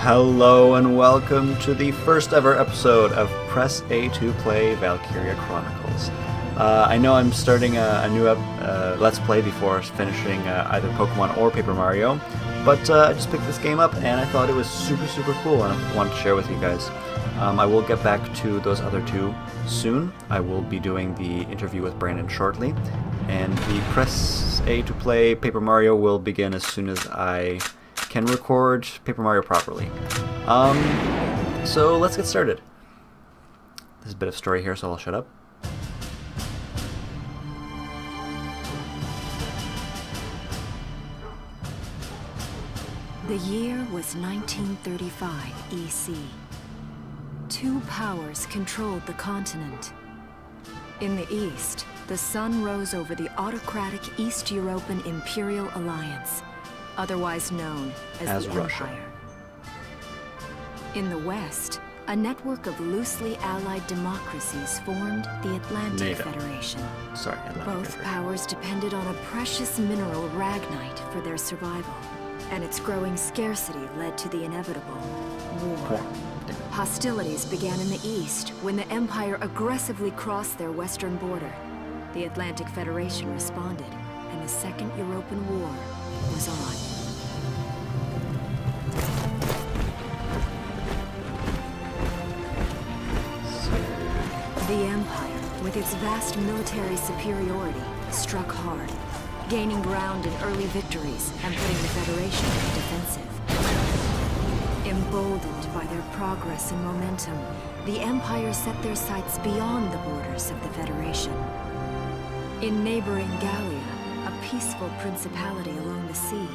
Hello and welcome to the first ever episode of Press A to Play Valkyria Chronicles. I know I'm starting a new Let's Play before finishing either Pokemon or Paper Mario, but I just picked this game up and I thought it was super cool and I wanted to share with you guys. I will get back to those other two soon. I will be doing the interview with Brandon shortly, and the Press A to Play Paper Mario will begin as soon as I can record Paper Mario properly. So let's get started. There's a bit of story here, so I'll shut up. The year was 1935 EC. Two powers controlled the continent. In the east, the sun rose over the autocratic East European Imperial Alliance, otherwise known as the Russia. Empire. In the west, a network of loosely allied democracies formed the Atlantic NATO. Federation. Atlantic Both Federation. powers depended on a precious mineral ragnite for their survival, and its growing scarcity led to the inevitable war. Hostilities began in the east when the Empire aggressively crossed their western border. The Atlantic Federation responded, and the Second European War was on. The Empire, with its vast military superiority, struck hard, gaining ground in early victories and putting the Federation on the defensive. Emboldened by their progress and momentum, the Empire set their sights beyond the borders of the Federation. In neighboring Gallia, a peaceful principality along the sea,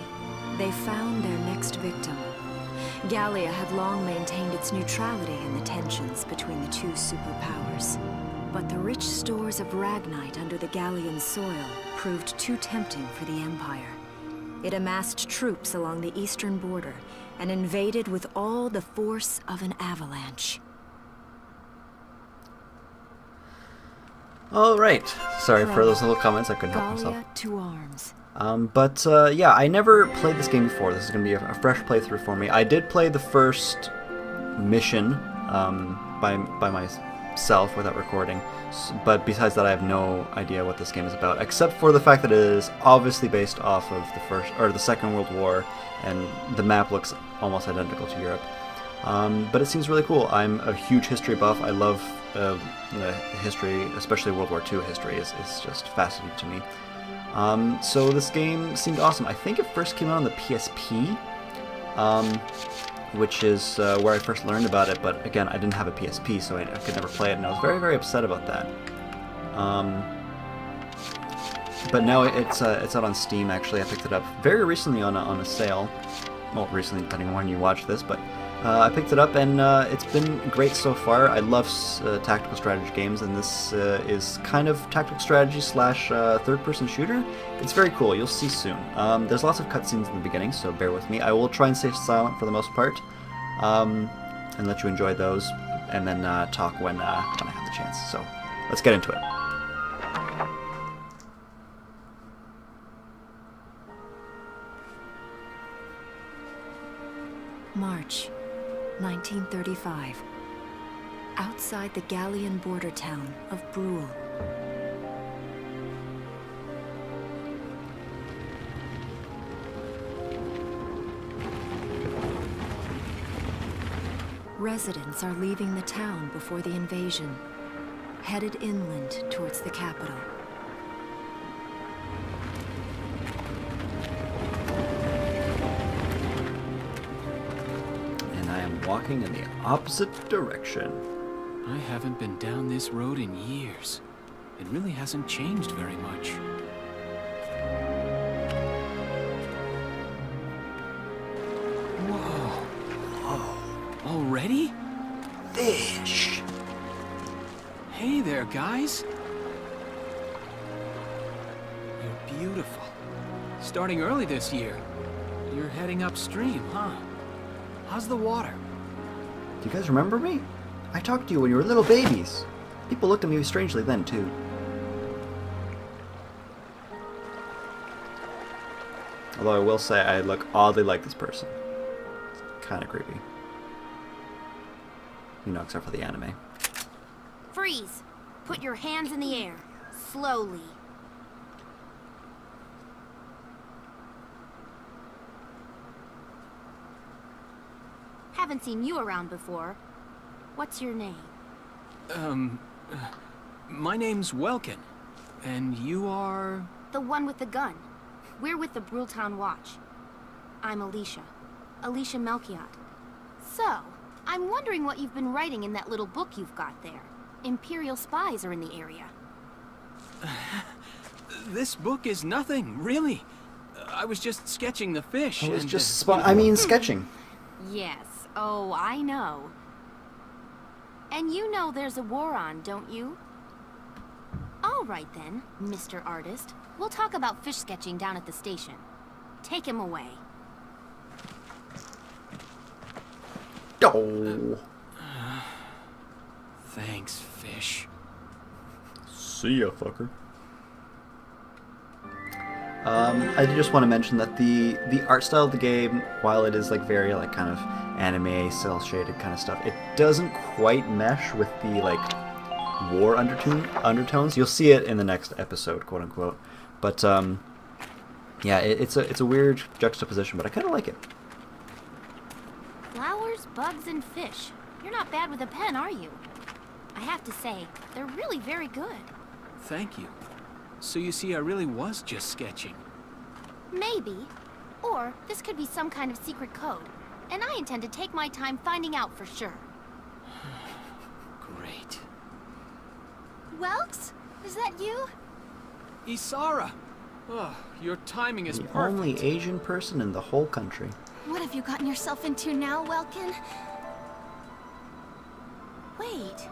they found their next victim. Gallia had long maintained its neutrality in the tensions between the two superpowers. But the rich stores of ragnite under the Gallian soil proved too tempting for the Empire. It amassed troops along the eastern border and invaded with all the force of an avalanche. Alright, sorry for those little comments, I couldn't help myself. Gallia to arms. Yeah, I never played this game before. This is going to be a fresh playthrough for me. I did play the first mission by myself without recording, but besides that I have no idea what this game is about, except for the fact that it is obviously based off of the Second World War, and the map looks almost identical to Europe. But it seems really cool. I'm a huge history buff. I love the history, especially World War II history is just fascinating to me. So this game seemed awesome. I think it first came out on the PSP, which is where I first learned about it, but again, I didn't have a PSP, so I could never play it, and I was very upset about that. But now it's out on Steam, actually. I picked it up very recently on a sale. Well, recently, depending on when you watch this, but I picked it up, and it's been great so far. I love tactical strategy games, and this is kind of tactical strategy slash third-person shooter. It's very cool. You'll see soon. There's lots of cutscenes in the beginning, so bear with me. I will try and stay silent for the most part, and let you enjoy those, and then talk when I have the chance. So let's get into it. March 1935. Outside the Gallian border town of Brule. Residents are leaving the town before the invasion, headed inland towards the capital. Walking in the opposite direction. I haven't been down this road in years. It really hasn't changed very much. Whoa. Already? Fish! Hey there, guys. You're beautiful. Starting early this year. You're heading upstream, huh? How's the water? Do you guys remember me? I talked to you when you were little babies. People looked at me strangely then, too. Although I will say I look oddly like this person. Kind of creepy. you know, except for the anime. Freeze! Put your hands in the air. Slowly. Haven't seen you around before. What's your name? My name's Welkin. And you are... The one with the gun. We're with the Brultown Watch. I'm Alicia. Alicia Melchiot. So, I'm wondering what you've been writing in that little book you've got there. Imperial spies are in the area. This book is nothing, really. I was just sketching the fish. It was and, just sketching. Yes. Oh, I know. And you know there's a war on, don't you? All right then, Mr. Artist. We'll talk about fish sketching down at the station. Take him away. Oh. Thanks, fish. See ya, fucker. I did just want to mention that the art style of the game, while it is like very like kind of anime, cel shaded kind of stuff, it doesn't quite mesh with the like war undertones. You'll see it in the next episode, quote unquote. But yeah, it's a weird juxtaposition, but I kind of like it. Flowers, bugs, and fish. You're not bad with a pen, are you? I have to say, they're really very good. Thank you. So you see, I really was just sketching. Maybe. Or this could be some kind of secret code. And I intend to take my time finding out for sure. Great. Welks? Is that you? Isara! Oh, your timing is The perfect. only Asian person in the whole country. What have you gotten yourself into now, Welkin? Wait.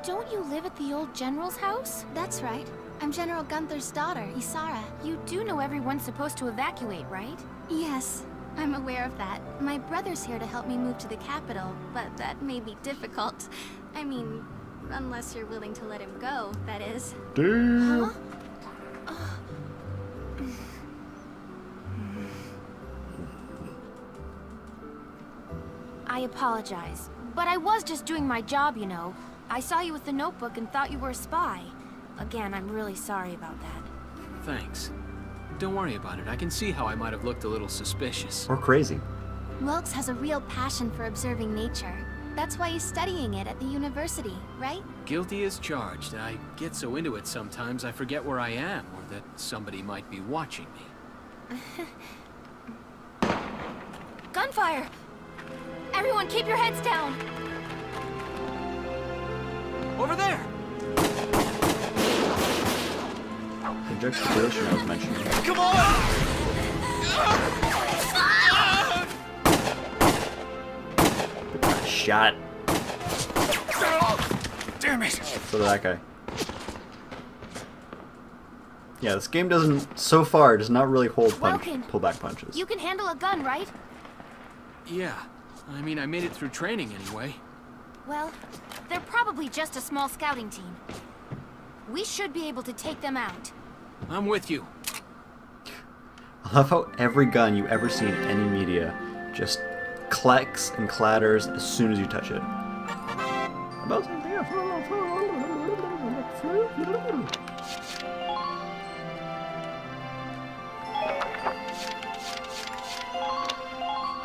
Don't you live at the old general's house? That's right. I'm General Gunther's daughter, Isara. You do know everyone's supposed to evacuate, right? Yes, I'm aware of that. My brother's here to help me move to the capital, but that may be difficult. I mean, unless you're willing to let him go, that is. Damn. I apologize, but I was just doing my job, you know. I saw you with the notebook and thought you were a spy. Again, I'm really sorry about that. Thanks. Don't worry about it. I can see how I might have looked a little suspicious. Or crazy. Welks has a real passion for observing nature. That's why he's studying it at the university, right? Guilty as charged. I get so into it sometimes I forget where I am or that somebody might be watching me. Gunfire! Everyone keep your heads down! Over there! The juxtaposition I was mentioning. Come on! Shot. Damn it! So did that guy. Yeah, this game doesn't, so far, does not really hold Welkin, pullback punches. You can handle a gun, right? Yeah. I mean, I made it through training anyway. Well, they're probably just a small scouting team. We should be able to take them out. I'm with you. I love how every gun you ever see in any media just clicks and clatters as soon as you touch it.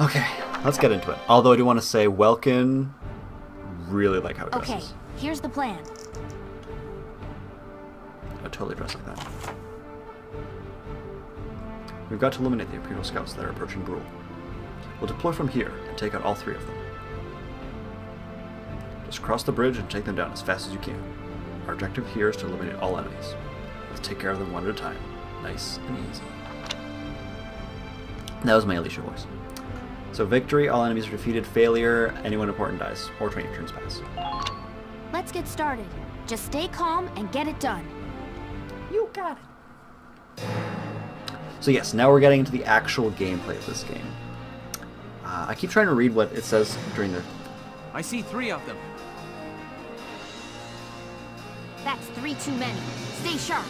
Okay, let's get into it. Although I do want to say, Welkin, really like how it Okay, dresses. here's the plan. I would totally dress like that. We've got to eliminate the Imperial Scouts that are approaching Brule. We'll deploy from here and take out all three of them. Just cross the bridge and take them down as fast as you can. Our objective here is to eliminate all enemies. Let's take care of them one at a time. Nice and easy. That was my Alicia voice. So victory, all enemies are defeated. Failure, anyone important dies. Or 20 turns pass. Let's get started. Just stay calm and get it done. You got it. So yes, now we're getting into the actual gameplay of this game. I keep trying to read what it says during the... I see 3 of them. That's 3 too many. Stay sharp.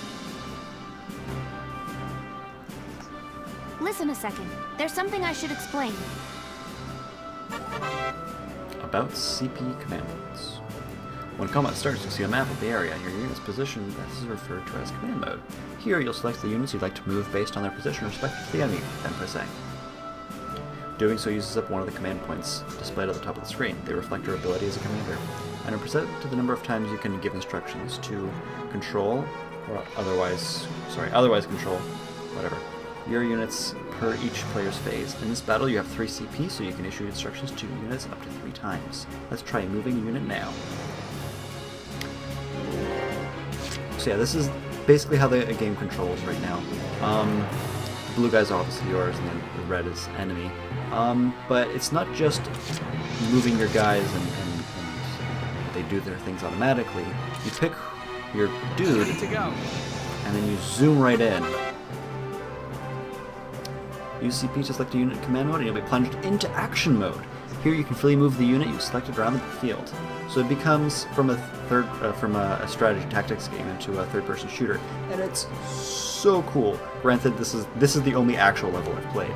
Listen a second. There's something I should explain. About CP commands. When combat starts, you'll see a map of the area, and your unit's position is referred to as command mode. Here, you'll select the units you'd like to move based on their position respective to the enemy, then press A. Doing so uses up one of the command points displayed at the top of the screen. They reflect your ability as a commander, and are preset to the number of times you can give instructions to control, or otherwise control, whatever, your units per each player's phase. In this battle, you have 3 CP, so you can issue instructions to units up to 3 times. Let's try moving a unit now. So yeah, this is basically how the game controls right now. The blue guy's obviously yours, and then the red is enemy. But it's not just moving your guys and they do their things automatically. You pick your dude, Ready to go. and then you zoom right in. Use CP to select a unit in command mode, and you'll be plunged into action mode. Here you can freely move the unit you've selected around the field. So it becomes from a strategy tactics game into a third-person shooter, and it's so cool. Granted, this is the only actual level I've played,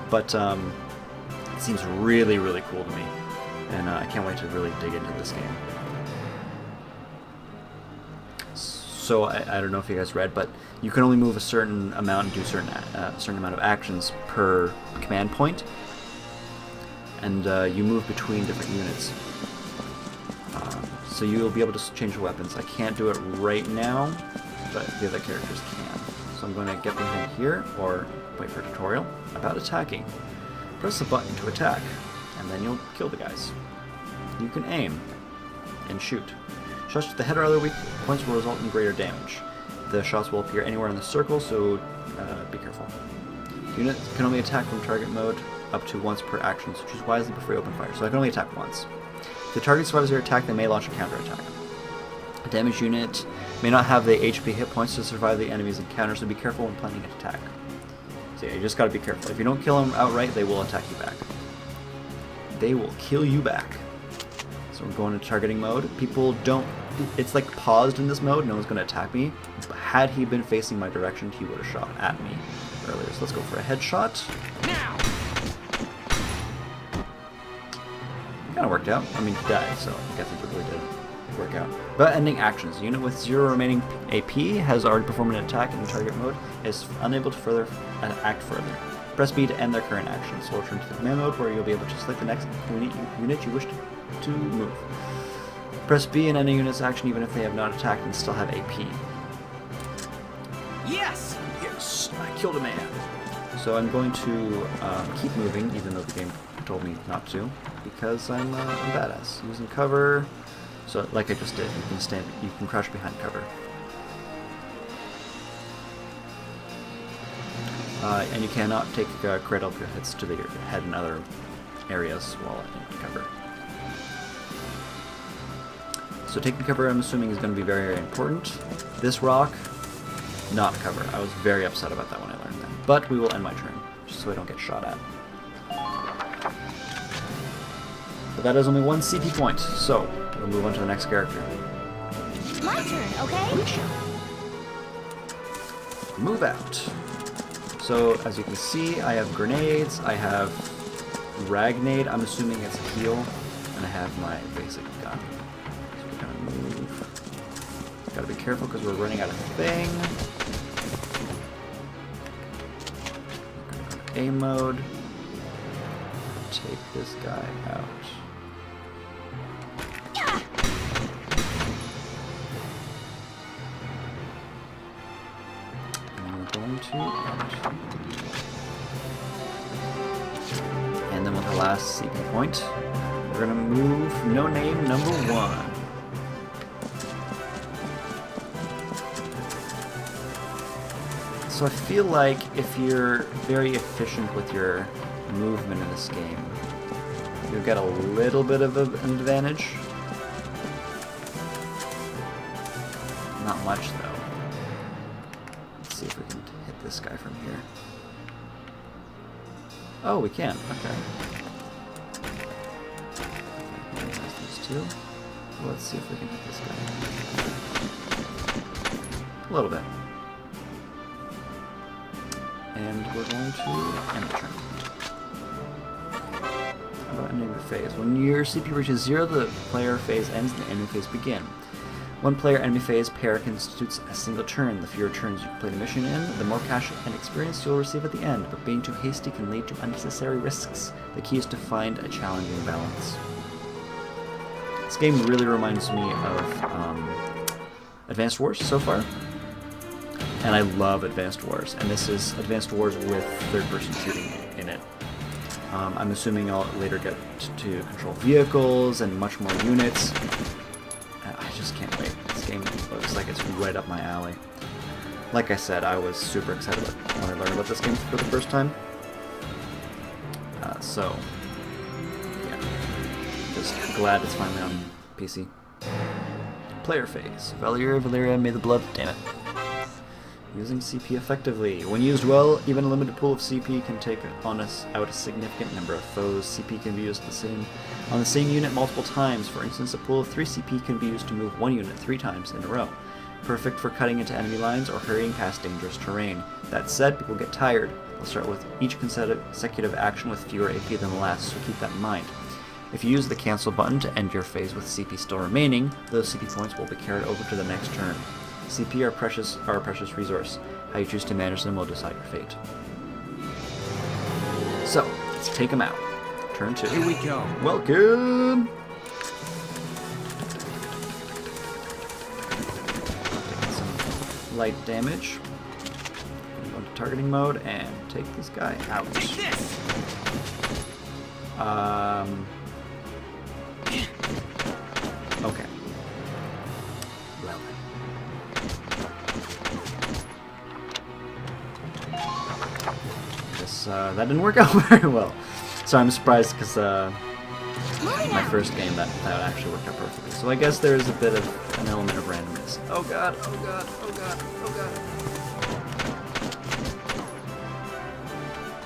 but it seems really, really cool to me, and I can't wait to really dig into this game. So I don't know if you guys read, but you can only move a certain amount and do a certain amount of actions per command point, and you move between different units. So you'll be able to change your weapons. I can't do it right now, but the other characters can. So I'm going to get behind here, or wait for a tutorial about attacking. Press the button to attack, and then you'll kill the guys. You can aim and shoot. Shots to the head or other weak points will result in greater damage. The shots will appear anywhere in the circle, so be careful. Units can only attack from target mode up to once per action, so choose wisely before you open fire. So I can only attack once. If the target survives your attack, they may launch a counterattack. A damaged unit may not have the HP hit points to survive the enemy's encounter, so be careful when planning an attack. So yeah, you just gotta be careful. If you don't kill them outright, they will attack you back. They will kill you back. So we're going into targeting mode. People don't... It's like paused in this mode. No one's going to attack me. Had he been facing my direction, he would have shot at me earlier. So let's go for a headshot. Now. Kind of worked out. I mean, he died, so I guess it really did work out. But ending actions. Unit with 0 remaining AP has already performed an attack in target mode, is unable to act further. Press B to end their current action. So we'll return to the command mode, where you'll be able to select the next unit you wish to move. Press B and end a unit's action even if they have not attacked and still have AP. Yes. Yes, I killed a man. So I'm going to keep moving, even though the game told me not to, because I'm badass. Using cover. So like I just did, you can crouch behind cover. And you cannot take critical hits to the head and other areas while in cover. So taking cover, I'm assuming, is going to be very, very important. This rock, not cover. I was very upset about that when I learned that. But we will end my turn, just so I don't get shot at. But that is only 1 CP point, so we'll move on to the next character. My turn, okay? Move out. So, as you can see, I have grenades, I have Ragnade, I'm assuming it's a heal, and I have my basic gun. So we're gonna move. Gotta be careful because we're running out of thing. We're gonna go to A mode. Take this guy out. And then with the last CP point, we're gonna move No Name number 1. So I feel like if you're very efficient with your movement in this game, you'll get a little bit of an advantage. Not much though. Let's see if we can hit this guy from here. Oh, we can. Okay. These two. Let's see if we can hit this guy. A little bit. And we're going to end the turn. How about enemy phase? When your CP reaches 0, the player phase ends and the enemy phase begin. One player enemy phase pair constitutes a single turn. The fewer turns you complete a mission in, the more cash and experience you'll receive at the end, but being too hasty can lead to unnecessary risks. The key is to find a challenging balance. This game really reminds me of Advanced Wars so far, and I love Advanced Wars, and this is Advanced Wars with third-person shooting in it. I'm assuming I'll later get to control vehicles and much more units. I just can't wait. This game looks like it's right up my alley. Like I said, I was super excited when I learned about this game for the first time. So, yeah. Just glad it's finally on PC. Player phase. Valkyria, may the blood... Damn it. Using CP effectively. When used well, even a limited pool of CP can take out a significant number of foes. CP can be used on the same unit multiple times. For instance, a pool of 3 CP can be used to move one unit 3 times in a row. Perfect for cutting into enemy lines or hurrying past dangerous terrain. That said, people get tired. They'll start with each consecutive action with fewer AP than the last, so keep that in mind. If you use the cancel button to end your phase with CP still remaining, those CP points will be carried over to the next turn. CP are a precious resource. How you choose to manage them will decide your fate. So, let's take them out. Turn 2. Here we go. Welcome! Taking some light damage. Go into targeting mode and take this guy out. Okay. Well. That didn't work out very well. So I'm surprised because my first game that actually worked out perfectly. So I guess there's a bit of an element of randomness. Oh god, oh god, oh god, oh god.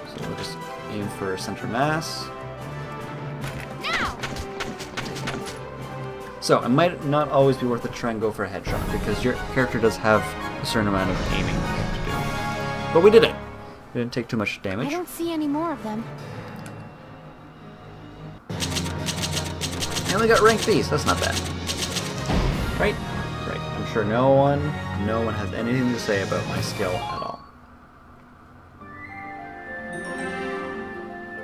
So we'll just aim for center mass. Now! So it might not always be worth it to try and go for a headshot because your character does have a certain amount of aiming you have to do. But we did it! We didn't take too much damage. I don't see any more of them. I only got rank B, so that's not bad. Right? Right. I'm sure no one has anything to say about my skill at all.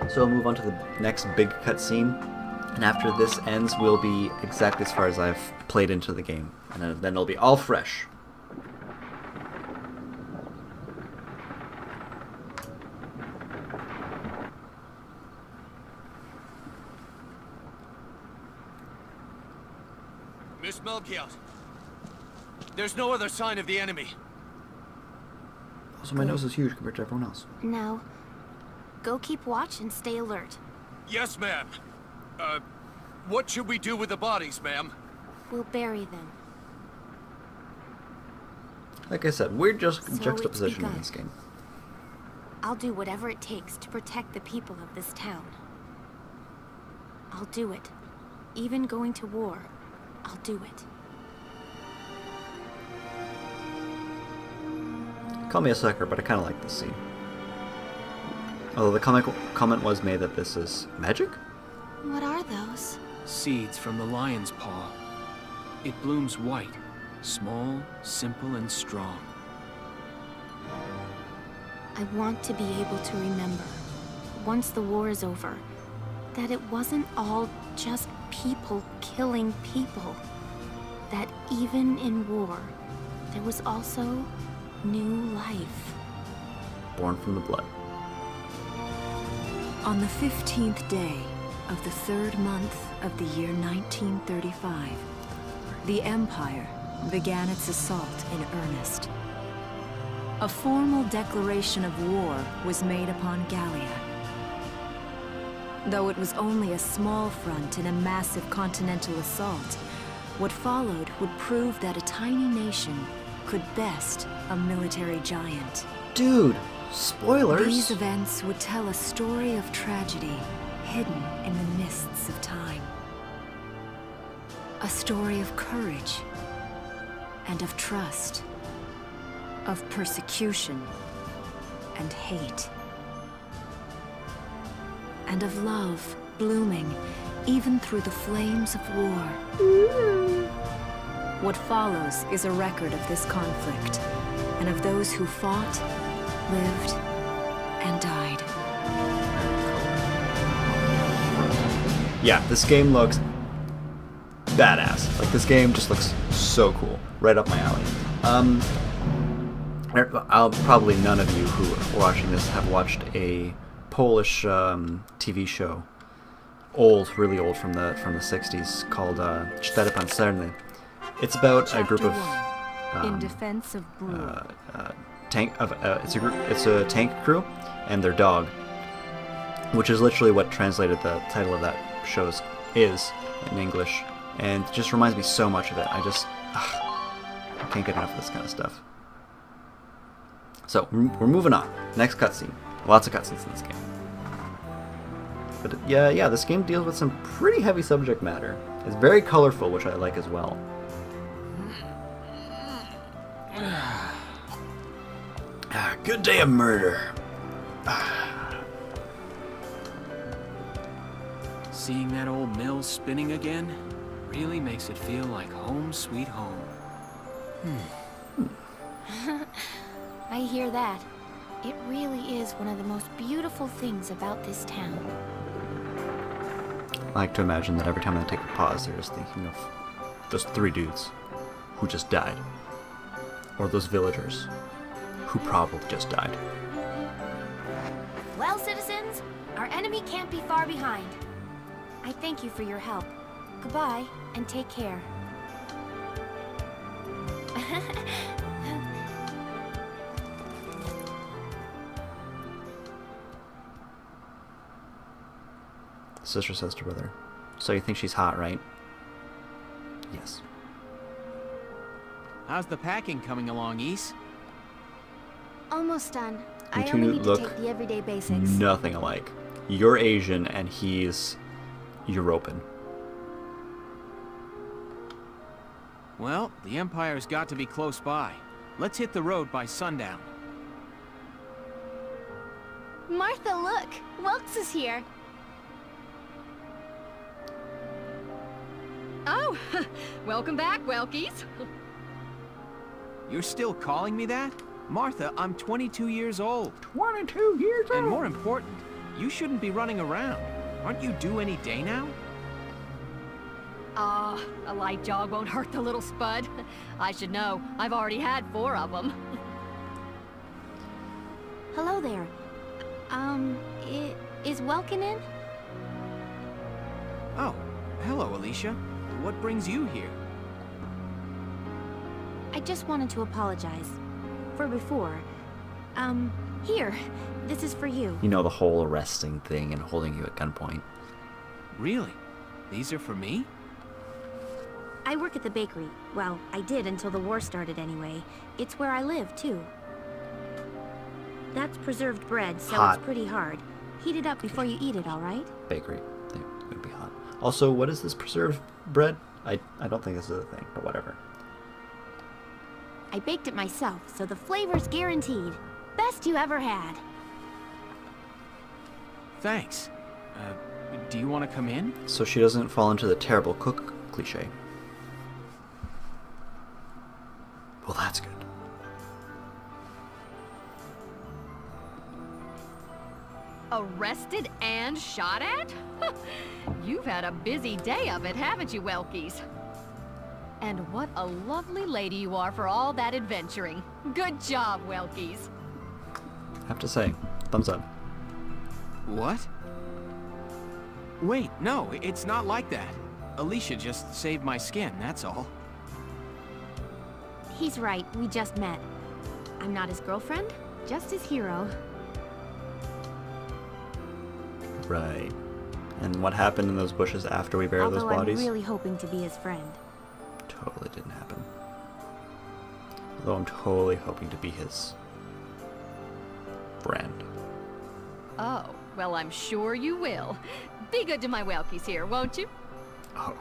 So we'll move on to the next big cutscene, and after this ends, we'll be exactly as far as I've played into the game, and then it'll be all fresh. Miss Melchiot, there's no other sign of the enemy. Also, my nose is huge compared to everyone else. No. Go keep watch and stay alert. Yes, ma'am. What should we do with the bodies, ma'am? We'll bury them. Like I said, weird So juxtaposition in it's this game. I'll do whatever it takes to protect the people of this town. I'll do it. Even going to war, I'll do it. Call me a sucker, but I kind of like this scene. Although the comment was made that this is magic? What are those? Seeds from the lion's paw. It blooms white, small, simple, and strong. I want to be able to remember, once the war is over, that it wasn't all just people killing people. That even in war, there was also new life. Born from the blood. On the 15th day of the 3rd month of the year 1935, the Empire began its assault in earnest. A formal declaration of war was made upon Gallia. Though it was only a small front in a massive continental assault, what followed would prove that a tiny nation could best a military giant. Dude, spoilers! These events would tell a story of tragedy hidden in the mists of time. A story of courage and of trust, of persecution and hate. and of love blooming even through the flames of war. What follows is a record of this conflict, and of those who fought, lived, and died. Yeah, this game looks badass. Like, this game just looks so cool. Right up my alley. Probably none of you who are watching this have watched a Polish TV show, really old, from the 60s, called Cztery Pancerne. It's about a group of in defense of Brew. It's a tank crew and their dog, which is literally what translated the title of that show is in English, and it just reminds me so much of it. I can't get enough of this kind of stuff. So we're moving on. Next cutscene. Lots of cutscenes in this game. But yeah, this game deals with some pretty heavy subject matter. It's very colorful, which I like as well. Good day of murder. Seeing that old mill spinning again really makes it feel like home sweet home. I hear that. It really is one of the most beautiful things about this town. I like to imagine that every time I take a pause, they're just thinking of those 3 dudes who just died. Or those villagers who probably just died. Well, citizens, our enemy can't be far behind. I thank you for your help. Goodbye, and take care. Sister says to brother, "So you think she's hot, right?" Yes. How's the packing coming along, Ys? Almost done. You I two only need to look take the everyday basics. nothing alike. You're Asian and he's European. Well, the Empire's got to be close by. Let's hit the road by sundown. Martha, look! Welks is here. Oh, welcome back, Welkies. You're still calling me that? Martha, I'm 22 years old. 22 years old! And more important, you shouldn't be running around. Aren't you due any day now? A light jog won't hurt the little spud. I should know. I've already had 4 of them. Hello there. Is Welkin in? Oh, hello, Alicia. What brings you here? I just wanted to apologize. For before. Here. This is for you. You know, the whole arresting thing and holding you at gunpoint. Really? These are for me? I work at the bakery. Well, I did until the war started anyway. It's where I live, too. That's preserved bread, so Hot. it's pretty hard. Heat it up before you eat it, all right? Bakery. It would be hot. Also, what is this preserved bread? I don't think this is a thing, but whatever. I baked it myself, so the flavor's guaranteed. Best you ever had. Thanks. Do you want to come in? So she doesn't fall into the terrible cook cliche. Well, that's good. Arrested and shot at? You've had a busy day of it, haven't you, Welkies? And what a lovely lady you are for all that adventuring. Good job, Welkies. I have to say, thumbs up. What? Wait, no, it's not like that. Alicia just saved my skin, that's all. He's right, we just met. I'm not his girlfriend, just his hero. Right. And what happened in those bushes after we buried those Although bodies? I'm really hoping to be his friend. Totally didn't happen. Although I'm totally hoping to be his friend. Oh, well, I'm sure you will. Be good to my Welkies here, won't you? Oh.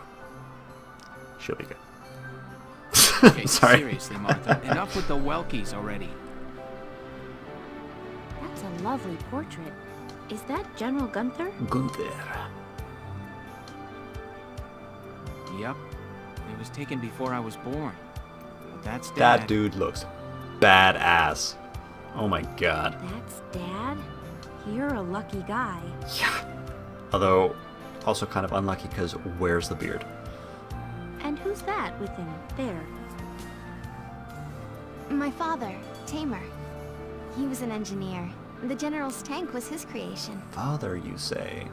She'll be good. Okay, Sorry. seriously, Martha, enough with the Welkies already. That's a lovely portrait. Is that General Gunther? Gunther. Yep. It was taken before I was born. But that's Dad. That dude looks badass. Oh my god. That's Dad? You're a lucky guy. Yeah. Although, also kind of unlucky because where's the beard? And who's that with him there? My father, Tamer. He was an engineer. The General's tank was his creation. Father, you say?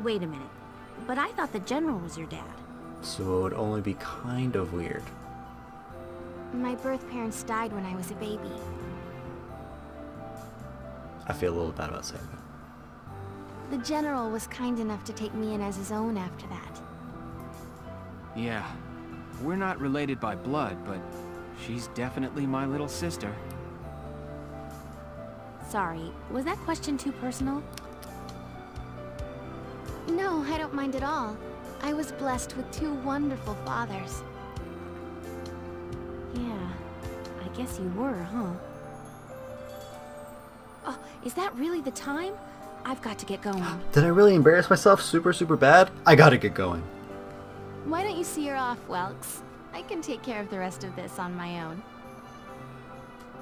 Wait a minute. But I thought the General was your dad. So it would only be kind of weird. My birth parents died when I was a baby. I feel a little bad about saying that. The General was kind enough to take me in as his own after that. Yeah. We're not related by blood, but she's definitely my little sister. Sorry, was that question too personal? No, I don't mind at all. I was blessed with two wonderful fathers. Yeah, I guess you were, huh? Oh, is that really the time? I've got to get going. Did I really embarrass myself super bad? I gotta get going. Why don't you see her off, Welks? I can take care of the rest of this on my own.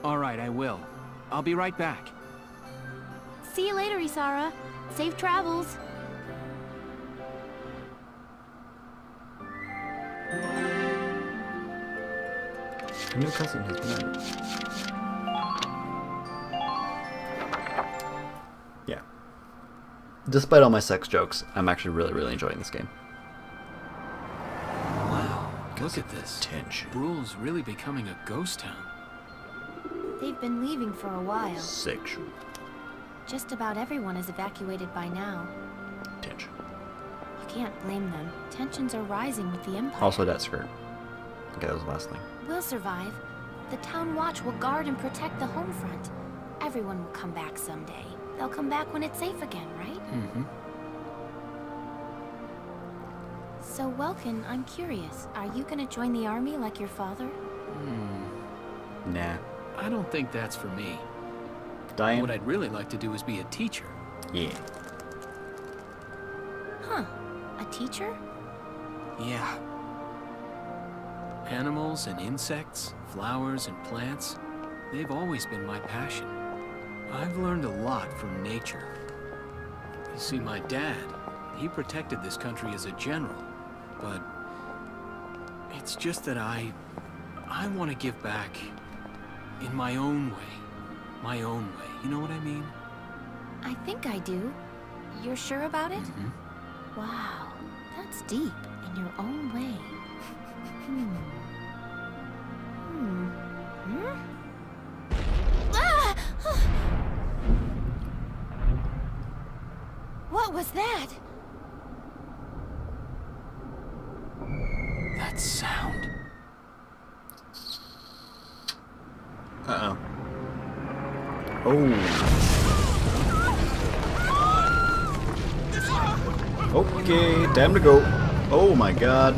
Alright, I will. I'll be right back. See you later, Isara. Safe travels. A new cousin has been added. Yeah. Despite all my sex jokes, I'm actually really enjoying this game. Wow, look at this. Tension. Bruhl's really becoming a ghost town. They've been leaving for a while. Sexual Just about everyone is evacuated by now. tension. You can't blame them. Tensions are rising with the Empire. Also that skirt. Okay, that was the last thing. We'll survive. The Town Watch will guard and protect the home front. Everyone will come back someday. They'll come back when it's safe again, right? Mm-hmm. So, Welkin, I'm curious. Are you gonna join the army like your father? Nah. I don't think that's for me. Diane? What I'd really like to do is be a teacher. Yeah. Huh. A teacher? Yeah. Animals and insects, flowers and plants, they've always been my passion. I've learned a lot from nature. You see, my dad, he protected this country as a general, but it's just that I want to give back in my own way. My own way, you know what I mean? I think I do. You're sure about it? Mm-hmm. Wow. That's deep. In your own way. Hmm. Ah! What was that? That sound. Uh-oh. Oh. Okay, time to go. Oh my god.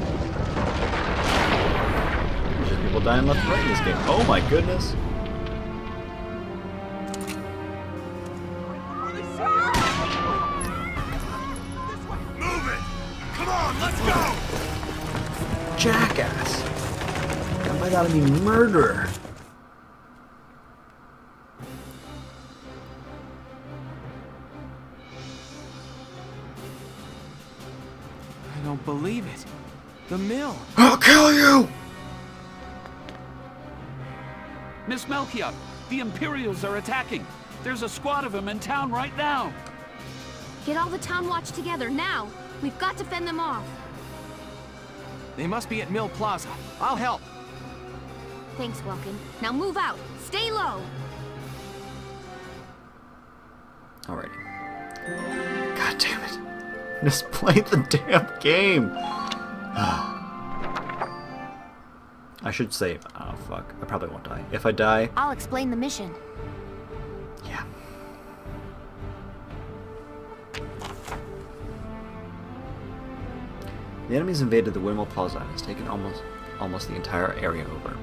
There's just people dying left and right in this game. Oh my goodness. Move it! Come on, let's go! Jackass. That might gotta be murder. I don't believe it. The mill. I'll kill you! Miss Melchior, the Imperials are attacking. There's a squad of them in town right now. Get all the Town Watch together, now! We've got to fend them off. They must be at Mill Plaza. I'll help. Thanks, Welkin. Now move out! Stay low! Alrighty. God damn it. Just play the damn game. I should save. Oh, fuck. I probably won't die. If I die... I'll explain the mission. Yeah. The enemy's invaded the Windmill Plaza and has taken almost the entire area over.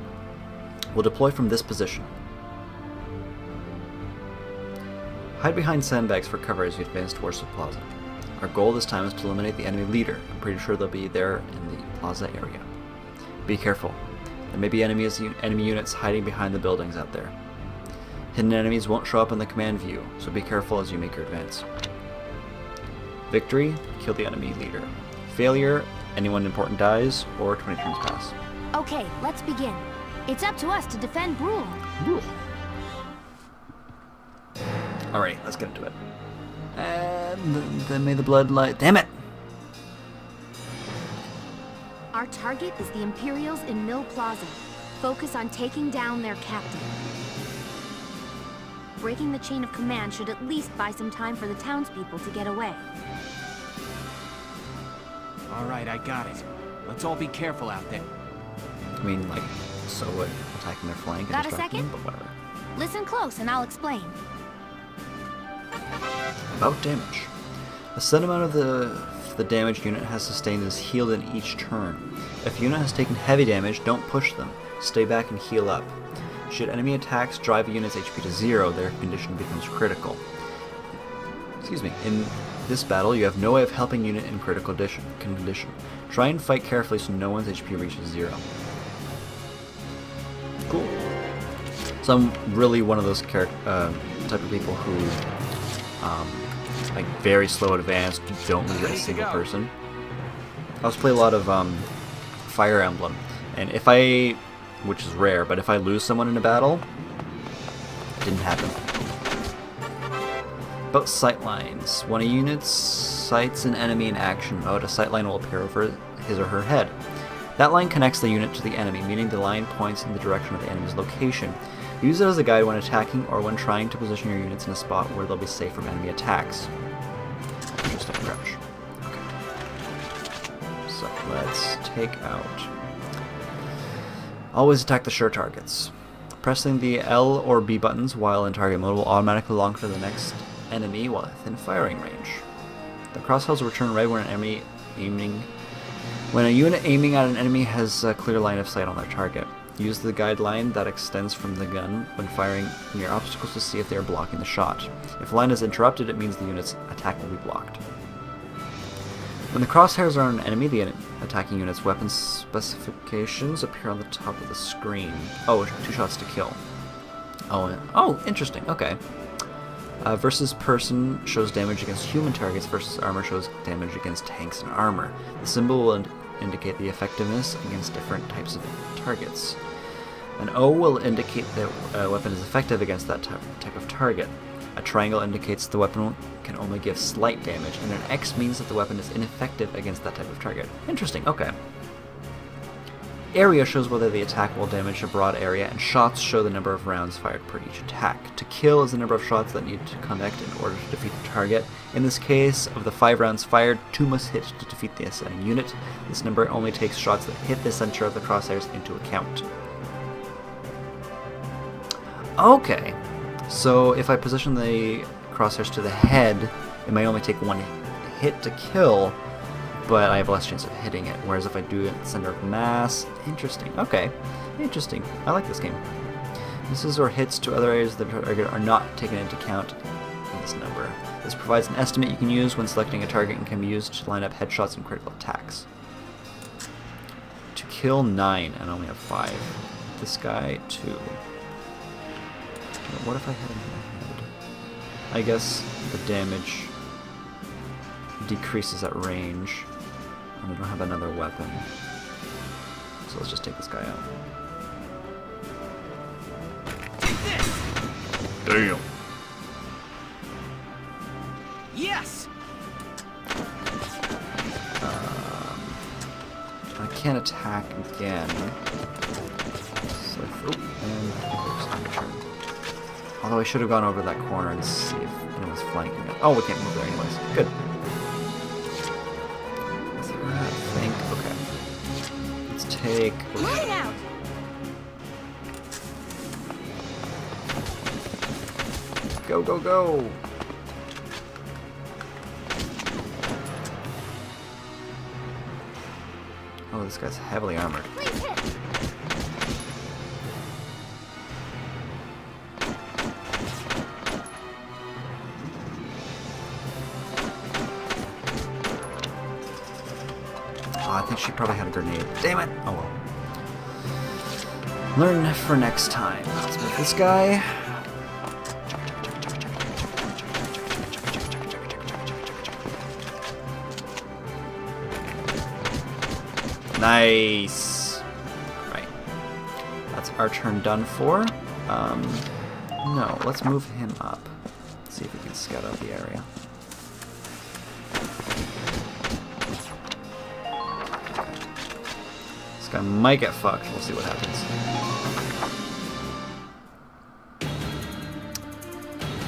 We'll deploy from this position. Hide behind sandbags for cover as you advance towards the plaza. Our goal this time is to eliminate the enemy leader. I'm pretty sure they'll be there in the plaza area. Be careful. There may be enemy units hiding behind the buildings out there. Hidden enemies won't show up in the command view, so be careful as you make your advance. Victory, kill the enemy leader. Failure, anyone important dies, or 20 turns pass. Okay, let's begin. It's up to us to defend Brule. Alright, let's get into it. And then may the blood light. Damn it! Our target is the Imperials in Mill Plaza. Focus on taking down their captain. Breaking the chain of command should at least buy some time for the townspeople to get away. All right, I got it. Let's all be careful out there. I mean, like, so what? Attacking their flank and Got a distracting second? them, but whatever. Listen close and I'll explain. About damage. A set amount of the damage unit has sustained is healed in each turn. If a unit has taken heavy damage, don't push them. Stay back and heal up. Should enemy attacks drive a unit's HP to 0, their condition becomes critical. Excuse me. In this battle, you have no way of helping unit in critical condition. Try and fight carefully so no one's HP reaches 0. Cool. So I'm really one of those type of people who like very slow advanced, don't lose a single person. I also play a lot of Fire Emblem, and if I, which is rare, but if I lose someone in a battle, it didn't happen. About sightlines. When a unit sights an enemy in action mode, a sightline will appear over his or her head. That line connects the unit to the enemy, meaning the line points in the direction of the enemy's location. Use it as a guide when attacking or when trying to position your units in a spot where they'll be safe from enemy attacks. Just a crouch. Okay. So let's take out. Always attack the sure targets. Pressing the L or B buttons while in target mode will automatically launch to the next enemy while within firing range. The crosshails will return red when when a unit aiming at an enemy has a clear line of sight on their target. Use the guideline that extends from the gun when firing near obstacles to see if they are blocking the shot. If the line is interrupted, it means the unit's attack will be blocked. When the crosshairs are on an enemy, the attacking unit's weapon specifications appear on the top of the screen. Oh, 2 shots to kill. Oh, interesting. Okay. Versus person shows damage against human targets, versus armor shows damage against tanks and armor. The symbol will indicate the effectiveness against different types of targets. An O will indicate that a weapon is effective against that type of target. A triangle indicates the weapon can only give slight damage, and an X means that the weapon is ineffective against that type of target. Interesting, okay. Area shows whether the attack will damage a broad area, and shots show the number of rounds fired per each attack. To kill is the number of shots that need to connect in order to defeat the target. In this case, of the 5 rounds fired, 2 must hit to defeat the ascending unit. This number only takes shots that hit the center of the crosshairs into account. Okay, so if I position the crosshairs to the head, it may only take 1 hit to kill, but I have less chance of hitting it, whereas if I do it at the center of mass... Interesting. Okay. Interesting. I like this game. Misses or hits to other areas of the target are not taken into account in this number. This provides an estimate you can use when selecting a target and can be used to line up headshots and critical attacks. To kill 9, and I only have 5. This guy, 2. What if I hit him in the head? I guess the damage decreases at range, and I don't have another weapon. So let's just take this guy out. Damn. Yes. I can't attack again. So, and turn. Although I should have gone over that corner and see if anyone's flanking it. Oh, we can't move there anyways. Good. I think. Okay. Let's take. Moving out. Go, go, go! Oh, this guy's heavily armored. Please hit. Oh, I think she probably had a grenade. Damn it! Oh well. Learn for next time. Let's move this guy. Nice! Right. That's our turn done for. No, let's move him up. See if we can scout out the area. This guy might get fucked. We'll see what happens.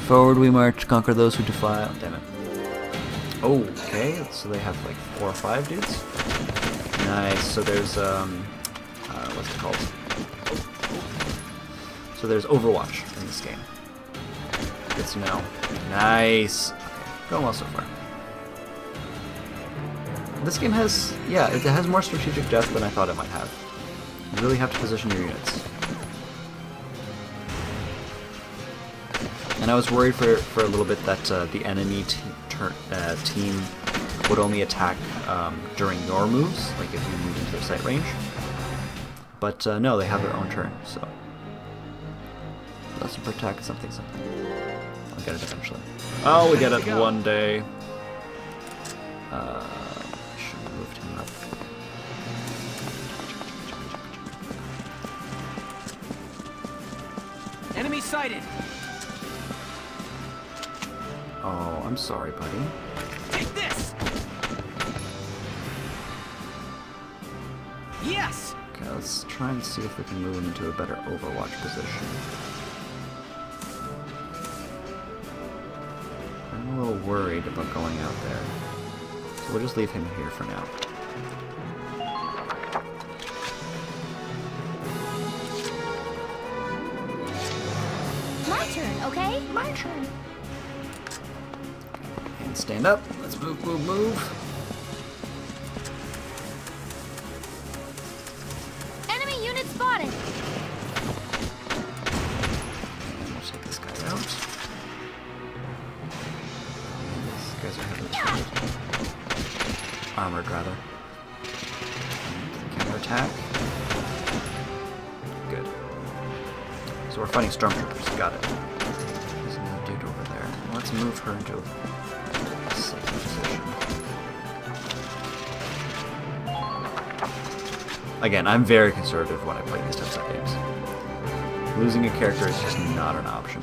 Forward we march, conquer those who defy. Oh, damn it. Okay, so they have like 4 or 5 dudes. Nice. So there's what's it called? So there's Overwatch in this game. Good to know. Nice. Okay, going well so far. This game has, yeah, it has more strategic depth than I thought it might have. You really have to position your units. And I was worried for a little bit that the enemy team would only attack during your moves, like if you move into their sight range. But no, they have their own turn, so. Lesson protect, something. I'll get it eventually. Oh, we get it one day. I should have moved him up. Enemy sighted. Oh, I'm sorry, buddy. Take this. Yes. Okay, let's try and see if we can move him into a better Overwatch position. I'm a little worried about going out there. So we'll just leave him here for now. My turn, okay? My turn. And stand up. Let's move. Enemy unit spotted. And we'll take this guy out. These guys are heavily armored, rather. Counterattack. Good. So we're fighting stormtroopers. Got it. There's another dude over there. Let's move her into a safe position. Again, I'm very conservative when I play these types of games. Losing a character is just not an option.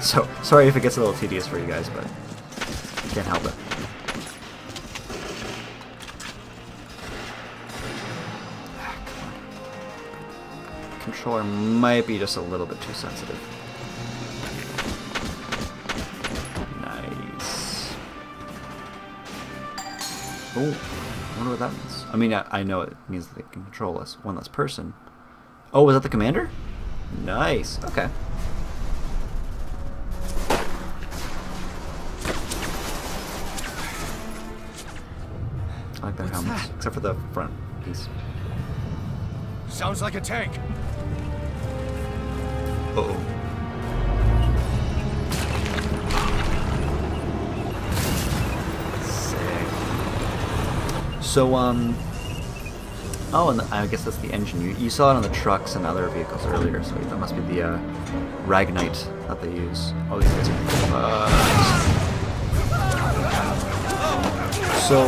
So, sorry if it gets a little tedious for you guys, but can't help it. Controller might be just a little bit too sensitive. Nice. Oh, I wonder what that means. I mean, I know it means that they can control us. One less person. Oh, was that the commander? Nice. Okay. I like their helmets, except for the front piece. Sounds like a tank. Uh-oh. Sick. So, oh, and I guess that's the engine. You saw it on the trucks and other vehicles earlier, so that must be the, Ragnite that they use. Oh, these guys are So,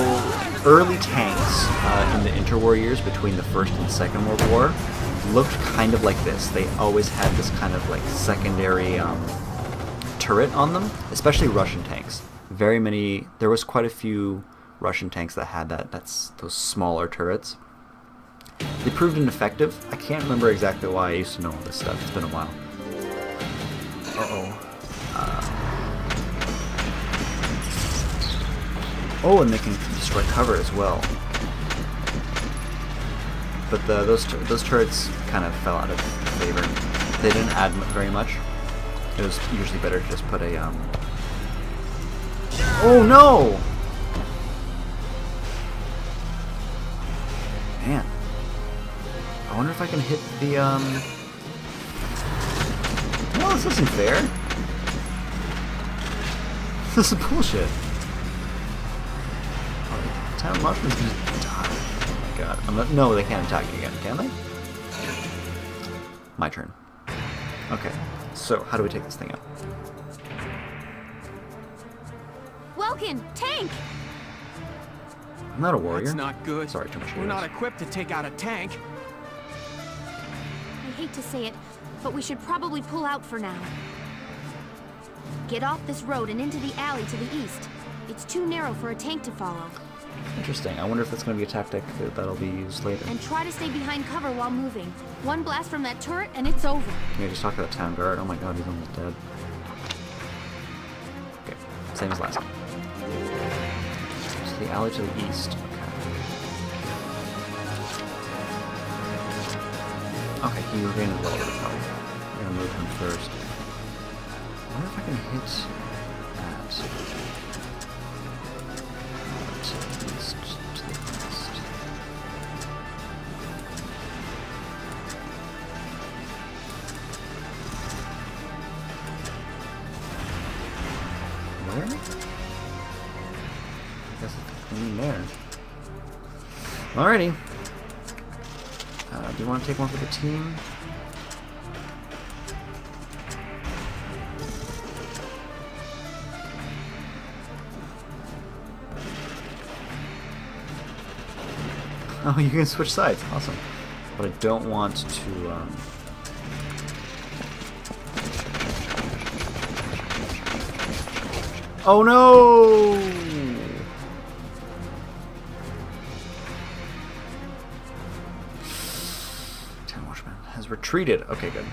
early tanks in the interwar years between the First and Second World War looked kind of like this. They always had this kind of like secondary turret on them, especially Russian tanks. There was quite a few Russian tanks that had those smaller turrets. They proved ineffective. I can't remember exactly why. I used to know all this stuff. It's been a while. Oh, and they can destroy cover as well. But those turrets kind of fell out of favor. They didn't add very much. It was usually better to just put a Oh no! Man, I wonder if I can hit the No, this isn't fair. This is bullshit. town watchman's gonna die. Oh my god. I'm not, no, they can't attack again, can they? My turn. Okay, so how do we take this thing out? Welkin, tank! I'm not a warrior. That's not good. Sorry, too much We're not heroes. equipped to take out a tank. I hate to say it, but we should probably pull out for now. Get off this road and into the alley to the east. It's too narrow for a tank to follow. Interesting. I wonder if that's going to be a tactic that'll be used later. And try to stay behind cover while moving. One blast from that turret and it's over. Yeah, just talk to that town guard. Oh my god, he's almost dead. Okay, same as last time. To the alley to the east. Okay, he regained a little bit of health. I'm gonna move him first. I wonder if I can hit that. To the east, to the west. Where? I guess it's in there. Alrighty. Do you want to take one for the team? Oh, you can switch sides. Awesome. But I don't want to, Oh no! Town Watchman has retreated. Okay, good.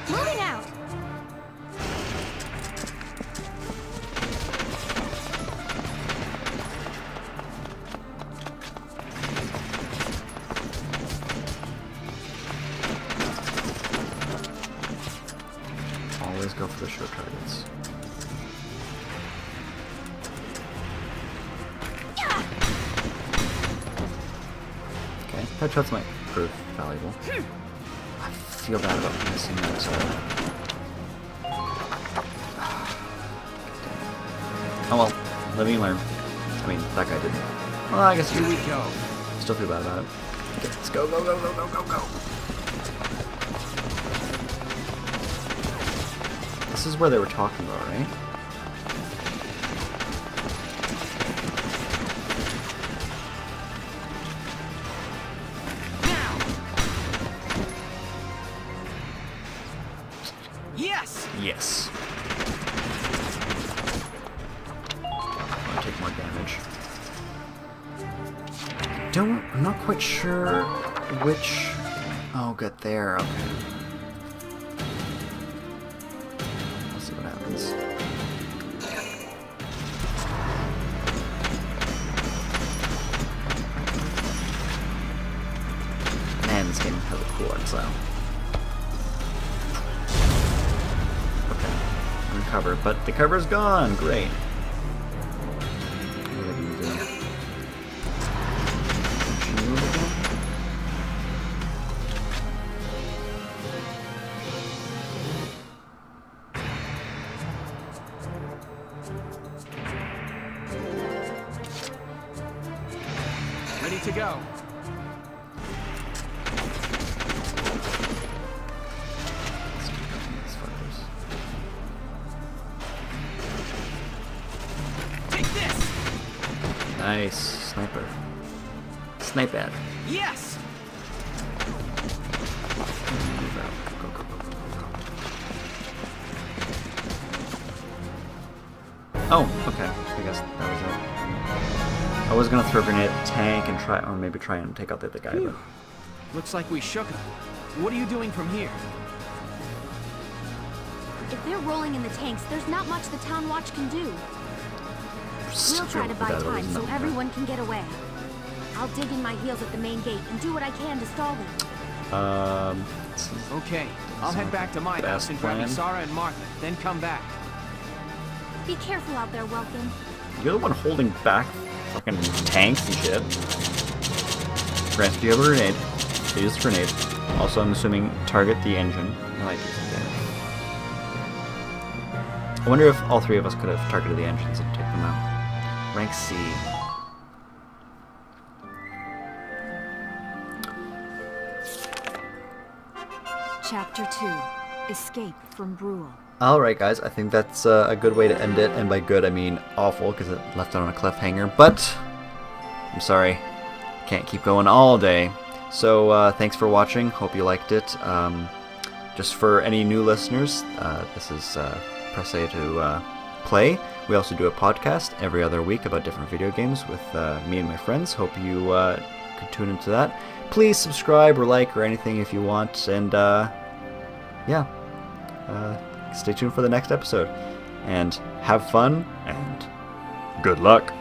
Moving out! Always go for the short targets. Okay, headshots might prove valuable. I feel bad about missing that. Oh well, live and learn. I mean, that guy didn't. Well, I guess Here we go. still feel bad about it. Okay, let's go, go, go, go, go, go, go. This is where they were talking about, right? Now! Yes! Yes. I'll take more damage. I'm not quite sure which... Oh, good, there, okay. Let's see what happens. Man, this game has a cool art style. Okay, recover, but the cover's gone. Great. What are you doing? Can you move again? Ready to go. Let's keep going these fuckers. Take this! Nice. Sniper. Snipe at. Yes! Move out. Go, go, go, go, go, go. Oh, okay. I guess that was it. I was gonna throw a grenade at the tank and try, or maybe try and take out the other guy, but... Looks like we shook him. What are you doing from here? If they're rolling in the tanks, there's not much the town watch can do. We'll try to buy time so everyone can get away. I'll dig in my heels at the main gate and do what I can to stall them. Okay, I'll head back to my house and grab plan. Isara and Martha, then come back. Be careful out there, Welkin. You're the one holding back fucking tanks and shit. Granted, you have a grenade. Use the grenade. Also, I'm assuming target the engine. I might do some damage. I wonder if all three of us could have targeted the engines and taken them out. Rank C. Chapter 2. Escape from Brule. Alright guys, I think that's a good way to end it, and by good I mean awful, because it left it on a cliffhanger, but I'm sorry, can't keep going all day. So thanks for watching, hope you liked it. Just for any new listeners, this is Press A to play. We also do a podcast every other week about different video games with me and my friends. Hope you could tune into that. Please subscribe or like or anything if you want, and yeah, stay tuned for the next episode. And have fun, and good luck!